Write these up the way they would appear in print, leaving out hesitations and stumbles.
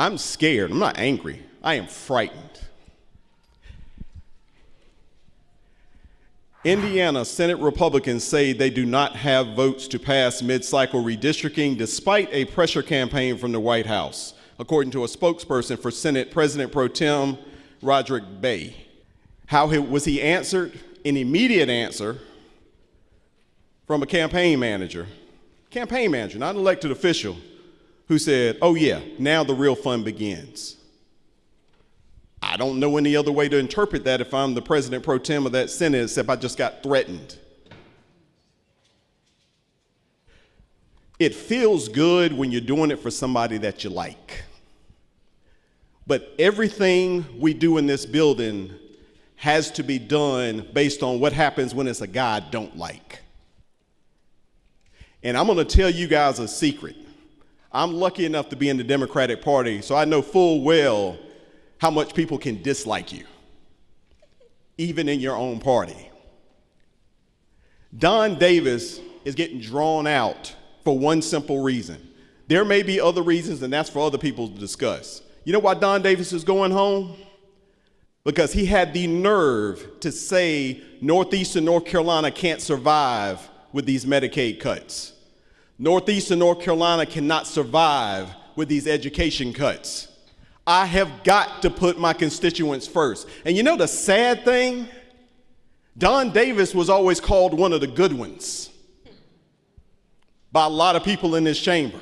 I'm scared. I'm not angry. I am frightened. Indiana Senate Republicans say they do not have votes to pass mid-cycle redistricting despite a pressure campaign from the White House, according to a spokesperson for Senate President Pro Tem Roderick Bey. How was he answered? An immediate answer from a campaign manager, not an elected official, who said, "Oh yeah, now the real fun begins." I don't know any other way to interpret that if I'm the president pro tem of that Senate, except I just got threatened. It feels good when you're doing it for somebody that you like. But everything we do in this building has to be done based on what happens when it's a guy I don't like. And I'm gonna tell you guys a secret. I'm lucky enough to be in the Democratic Party, so I know full well how much people can dislike you, even in your own party. Don Davis is getting drawn out for one simple reason. There may be other reasons, and that's for other people to discuss. You know why Don Davis is going home? Because he had the nerve to say Northeastern North Carolina can't survive with these Medicaid cuts. Northeastern North Carolina cannot survive with these education cuts. I have got to put my constituents first. And you know the sad thing? Don Davis was always called one of the good ones by a lot of people in this chamber.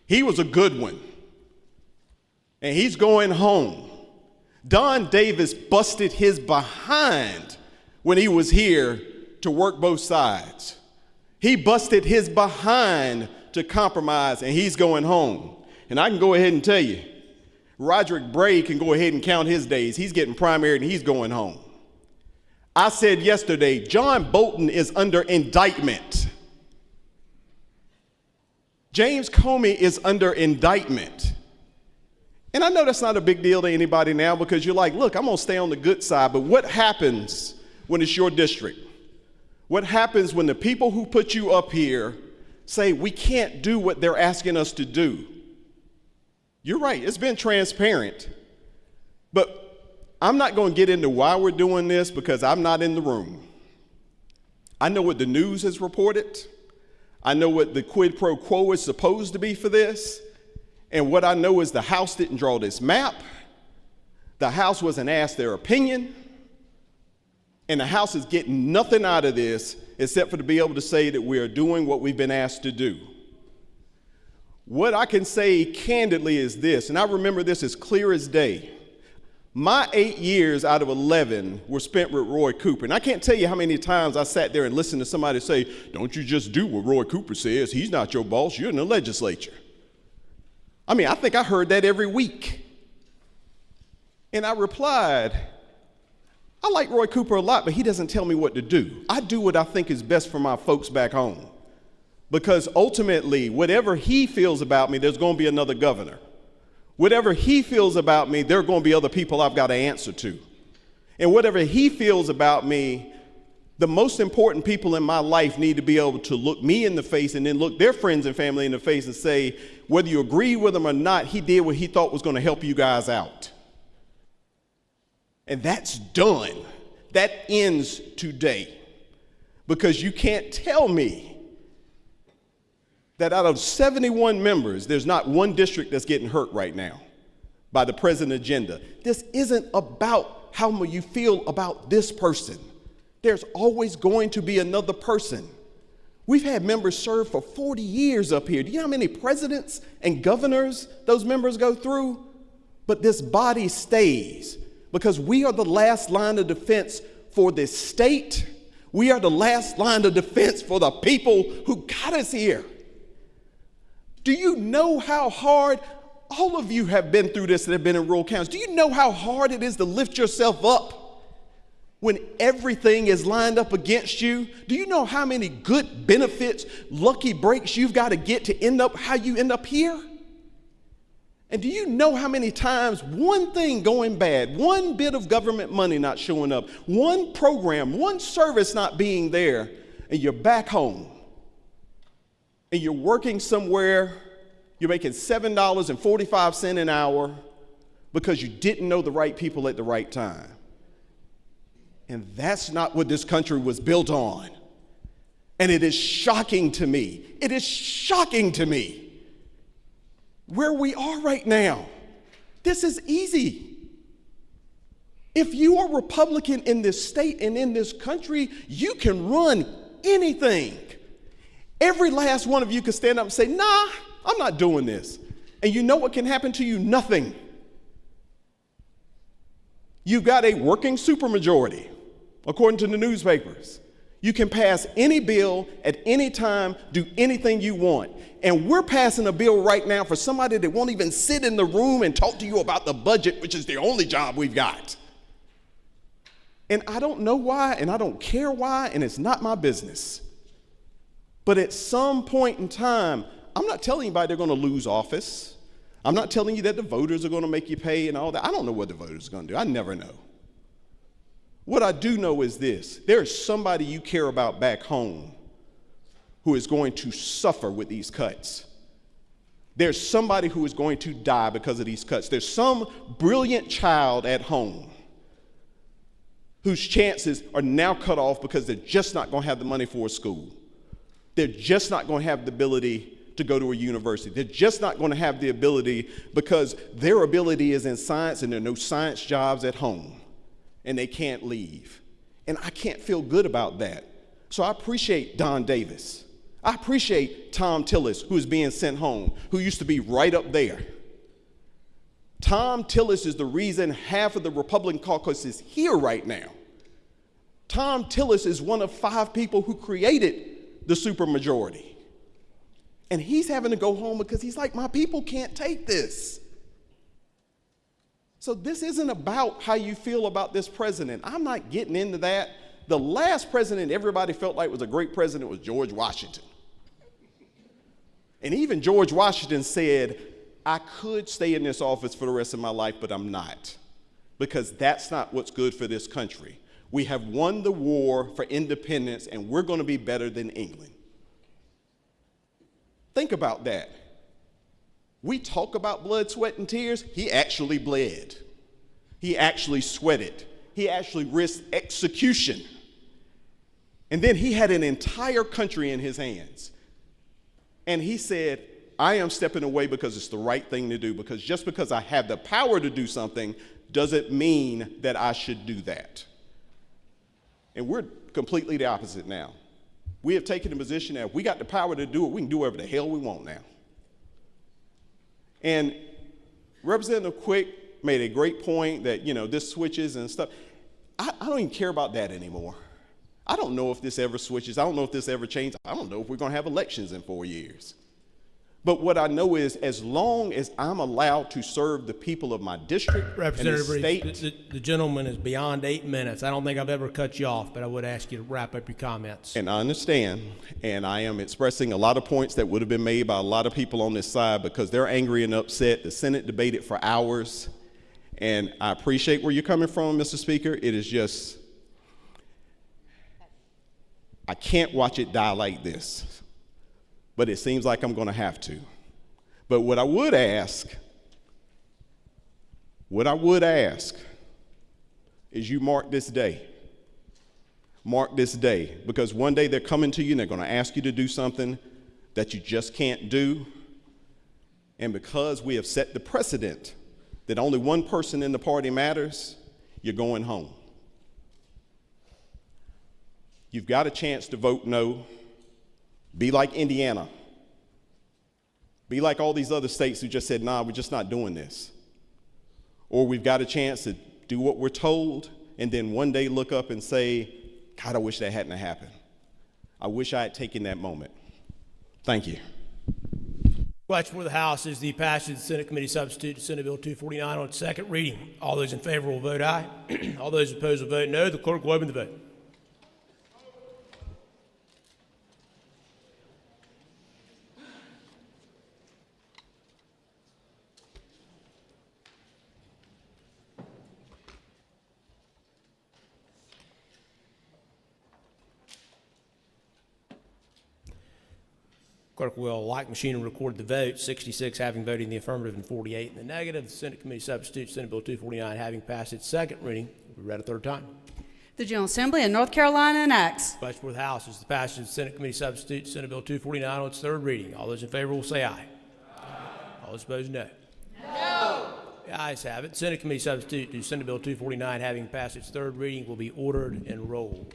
He was a good one. And he's going home. Don Davis busted his behind when he was here to work both sides. He busted his behind to compromise, and he's going home. And I can go ahead and tell you, Roderick Bey can go ahead and count his days. He's getting primaried and he's going home. I said yesterday, John Bolton is under indictment. James Comey is under indictment. And I know that's not a big deal to anybody now because you're like, look, I'm gonna stay on the good side, but what happens when it's your district? What happens when the people who put you up here say we can't do what they're asking us to do? You're right, it's been transparent, but I'm not going to get into why we're doing this because I'm not in the room. I know what the news has reported. I know what the quid pro quo is supposed to be for this. And what I know is the House didn't draw this map. The House wasn't asked their opinion. And the House is getting nothing out of this except for to be able to say that we are doing what we've been asked to do. What I can say candidly is this, and I remember this as clear as day. My 8 years out of 11 were spent with Roy Cooper. And I can't tell you how many times I sat there and listened to somebody say, don't you just do what Roy Cooper says. He's not your boss. You're in the legislature. I mean, I think I heard that every week. And I replied, I like Roy Cooper a lot, but he doesn't tell me what to do. I do what I think is best for my folks back home. Because ultimately, whatever he feels about me, there's going to be another governor. Whatever he feels about me, there are going to be other people I've got to answer to. And whatever he feels about me, the most important people in my life need to be able to look me in the face and then look their friends and family in the face and say, whether you agree with him or not, he did what he thought was going to help you guys out. And that's done. That ends today. Because you can't tell me that out of 71 members, there's not one district that's getting hurt right now by the present agenda. This isn't about how you feel about this person. There's always going to be another person. We've had members serve for 40 years up here. Do you know how many presidents and governors those members go through? But this body stays because we are the last line of defense for this state. We are the last line of defense for the people who got us here. Do you know how hard, all of you have been through this that have been in rural counties. Do you know how hard it is to lift yourself up when everything is lined up against you? Do you know how many good benefits, lucky breaks you've got to get to end up how you end up here? And do you know how many times one thing going bad, one bit of government money not showing up, one program, one service not being there, and you're back home? And you're working somewhere You're making $7.45 an hour because you didn't know the right people at the right time. And that's not what this country was built on. And it is shocking to me. It is shocking to me where we are right now. This is easy. If you are Republican in this state and in this country, you can run anything. Every last one of you could stand up and say, nah, I'm not doing this. And you know what can happen to you? Nothing. You've got a working supermajority, according to the newspapers. You can pass any bill at any time, do anything you want. And we're passing a bill right now for somebody that won't even sit in the room and talk to you about the budget, which is the only job we've got. And I don't know why, and I don't care why, and it's not my business. But at some point in time, I'm not telling anybody they're going to lose office. I'm not telling you that the voters are going to make you pay and all that. I don't know what the voters are going to do. I never know. What I do know is this: there is somebody you care about back home who is going to suffer with these cuts. There's somebody who is going to die because of these cuts. There's some brilliant child at home whose chances are now cut off because they're just not going to have the money for a school. They're just not going to have the ability to go to a university. They're just not going to have the ability because their ability is in science and there are no science jobs at home and they can't leave. And I can't feel good about that. So I appreciate Don Davis. I appreciate Tom Tillis, who's being sent home, who used to be right up there. Tom Tillis is the reason half of the Republican caucus is here right now. Tom Tillis is one of 5 people who created the supermajority. And he's having to go home because he's like, my people can't take this. So this isn't about how you feel about this president. I'm not getting into that. The last president everybody felt like was a great president was George Washington. And even George Washington said, I could stay in this office for the rest of my life, but I'm not, because that's not what's good for this country. We have won the war for independence, and we're going to be better than England. Think about that. We talk about blood, sweat, and tears. He actually bled. He actually sweated. He actually risked execution. And then he had an entire country in his hands. And he said, I am stepping away because it's the right thing to do, because just because I have the power to do something doesn't mean that I should do that. And we're completely the opposite now. We have taken the position that if we got the power to do it, we can do whatever the hell we want now. And Representative Quick made a great point that, this switches and stuff. I don't even care about that anymore. I don't know if this ever switches. I don't know if this ever changes. I don't know if we're going to have elections in 4 years. But what I know is, as long as I'm allowed to serve the people of my district and the state. The gentleman is beyond 8 minutes. I don't think I've ever cut you off, but I would ask you to wrap up your comments. And I understand, and I am expressing a lot of points that would have been made by a lot of people on this side because they're angry and upset. The Senate debated for hours, and I appreciate where you're coming from, Mr. Speaker. It is just, I can't watch it die like this. But it seems like I'm going to have to. But what I would ask is you mark this day. Mark this day, because one day they're coming to you and they're going to ask you to do something that you just can't do. And because we have set the precedent that only one person in the party matters, you're going home. You've got a chance to vote no. Be like Indiana. Be like all these other states who just said, nah, we're just not doing this. Or we've got a chance to do what we're told and then one day look up and say, God, I wish that hadn't happened. I wish I had taken that moment. Thank you. Question for the House is the passage of the Senate Committee Substitute to Senate Bill 249 on its second reading. All those in favor will vote aye. All those opposed will vote no. The clerk will open the vote. Clerk will, like machine, record the vote, 66 having voted in the affirmative and 48 in the negative. The Senate Committee Substitute, Senate Bill 249, having passed its second reading, will be read a third time. The General Assembly of North Carolina enacts. The question before the House is the passage of the Senate Committee Substitute, Senate Bill 249 on its third reading. All those in favor will say aye. All those opposed, no. The ayes have it. Senate Committee Substitute to Senate Bill 249, having passed its third reading, will be ordered and rolled.